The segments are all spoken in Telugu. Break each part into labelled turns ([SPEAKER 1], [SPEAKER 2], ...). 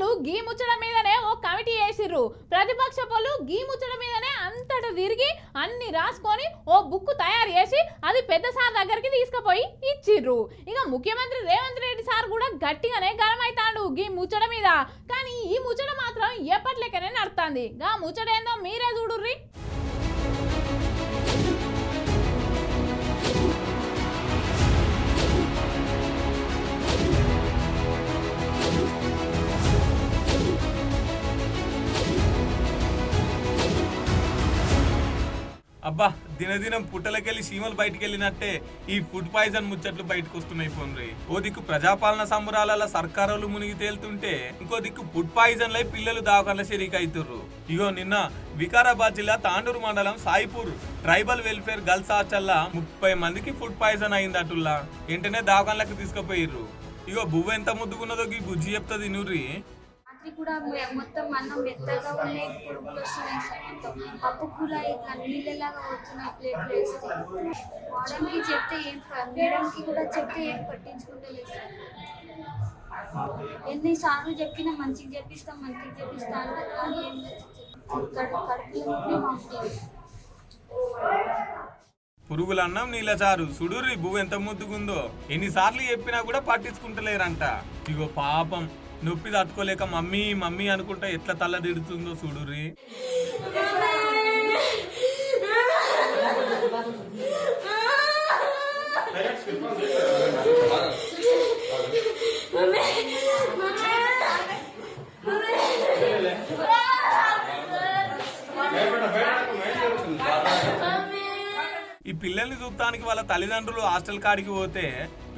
[SPEAKER 1] వాళ్ళు గీ ముచ్చట మీదనే ఓ కమిటీ వేసిర్రు. ప్రతిపక్ష వాళ్ళు గీ ముచ్చట మీదనే అంతటా తిరిగి అన్ని రాసుకొని ఓ బుక్ తయారు చేసి అది పెద్ద సార్ దగ్గరికి తీసుకుపోయి ఇచ్చిర్రు. ఇక ముఖ్యమంత్రి రేవంత్ రెడ్డి సార్ కూడా గట్టిగానే గరమైతాడు గీ ముచ్చట మీద. కానీ ఈ ముచ్చట మాత్రం ఎప్పట్లెక్కనే నడుస్తుంది. గా ముచ్చట ఏందో మీరే చూడుర్రి.
[SPEAKER 2] అబ్బా దినదినం పుట్టలకెళ్ళి సీమలు బయటికి వెళ్ళినట్టే ఈ ఫుడ్ పాయిజన్ ముచ్చట్లు బయటకు వస్తున్నాయి. పోన్రి ఓ దిక్కు ప్రజాపాలన సంబరాల సర్కారులు మునిగి తేలుతుంటే ఇంకో దిక్కు ఫుడ్ పాయిజన్ లై పిల్లలు దావకాల షరీక్ అవుతుర్రు. ఇగో నిన్న వికారాబాద్ జిల్లా తాండూరు మండలం సాయిపూర్ ట్రైబల్ వెల్ఫేర్ గర్ల్స్ హాస్టల్లా 30 మందికి ఫుడ్ పాయిజన్ అయింది. అటుల్లా వెంటనే దావకాలకు తీసుకుపోయిర్రు. ఇగో బువ్వ ఎంత ముద్దుకున్నదో ఈ బుజ్జి చెప్తుంది నూర్రి.
[SPEAKER 3] కూడా మొత్తం అన్నం మెత్తగా ఉన్నాయి, పురుగులు వస్తున్నాయి సార్. మొత్తం పప్పు కూర ఇట్లా నీళ్ళలాగా వస్తున్నాయి ప్లేట్లు వేస్తే. వాడడానికి చెప్తే మేడంకి కూడా చెప్తే ఏం పట్టించుకుంటలేదు సార్. ఎన్నిసార్లు చెప్పినా మంచిగా చెప్పిస్తా అంటే కానీ ఏం కడుపులో మాకు
[SPEAKER 2] పురుగుల అన్నం నీళ్ళ చారు సుడుర్రి బువ్వ ఎంత ముద్దుకుందో. ఎన్నిసార్లు చెప్పినా కూడా పట్టించుకుంటలేరంట. ఇగో పాపం నొప్పి తట్టుకోలేక మమ్మీ మమ్మీ అనుకుంటా ఎట్లా తల్ల తిడుతుందో చూడుర్రి. ఈ పిల్లల్ని చూడటానికి వాళ్ళ తల్లిదండ్రులు హాస్టల్ కాడికి పోతే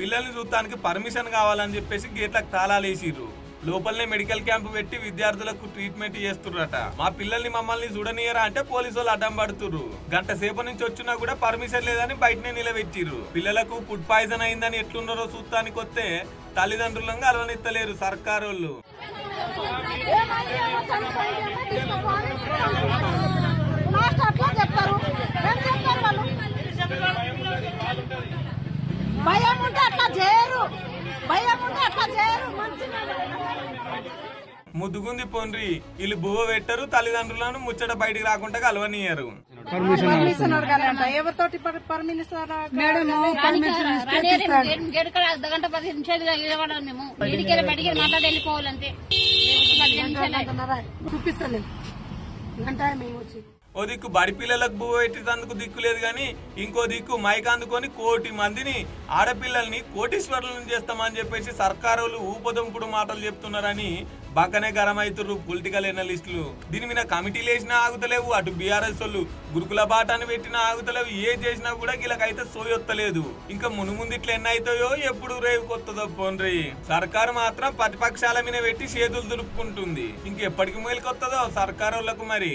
[SPEAKER 2] పిల్లల్ని చూడటానికి పర్మిషన్ కావాలని చెప్పేసి గేట్లకు తాళాలు వేసిర్రు. లోపలనే మెడికల్ క్యాంప్ పెట్టి విద్యార్థులకు ట్రీట్మెంట్ చేస్తుర్రట. మా పిల్లల్ని మమ్మల్ని చూడనియరా అంటే పోలీసు వాళ్ళు అడ్డం పడుతుర్రు. గంట సేపు నుంచి వచ్చినా కూడా పర్మిషన్ లేదని బయటనే నిలబెట్టిర్రు. పిల్లలకు ఫుడ్ పాయిజన్ అయిందని ఎట్లున్నారో చూడటానికి వస్తే తల్లిదండ్రులంగా అలవనెత్తలేరు సర్కారోళ్ళు. ముద్దుగుంది పోన్రి వీళ్ళు బువ్వ పెట్టరు, తల్లిదండ్రులను ముచ్చట బయటికి రాకుండా కలవనియరు.
[SPEAKER 4] అర్ధగంట 10 నిమిషాలు మేము బయటికి మాట్లాడి వెళ్ళిపోవాలంటే చూపిస్తలేదు.
[SPEAKER 2] ఓ దిక్కు బడి పిల్లలకు బువ్వ పెట్టేందుకు దిక్కు లేదు గాని ఇంకో దిక్కు మైక్ అందుకొని 1 కోటి మందిని ఆడపిల్లల్ని కోటీశ్వరులను చేస్తామని చెప్పేసి సర్కారులు ఊపదొంపుడు మాటలు చెప్తున్నారని బాగానే గరం అవుతుర్రు పొలిటికల్ ఎనలిస్టులు. దీని మీద కమిటీలు వేసినా ఆగుతలేవు, అటు బీఆర్ఎస్ వాళ్ళు గురుకుల బాటాన్ని పెట్టినా ఆగుతలేవు. ఏ చేసినా కూడా వీళ్ళకైతే సోయొత్తలేదు. ఇంకా మునుముందు ఇట్లా ఎన్ని అవుతాయో ఎప్పుడు రేవు కొత్తదో పోన్రి. సర్కారు మాత్రం ప్రతిపక్షాల మీద పెట్టి చేతులు దులుపుకుంటుంది. ఇంకెప్పటికి మేలుకొత్తదో సర్కారు వాళ్ళకు మరి.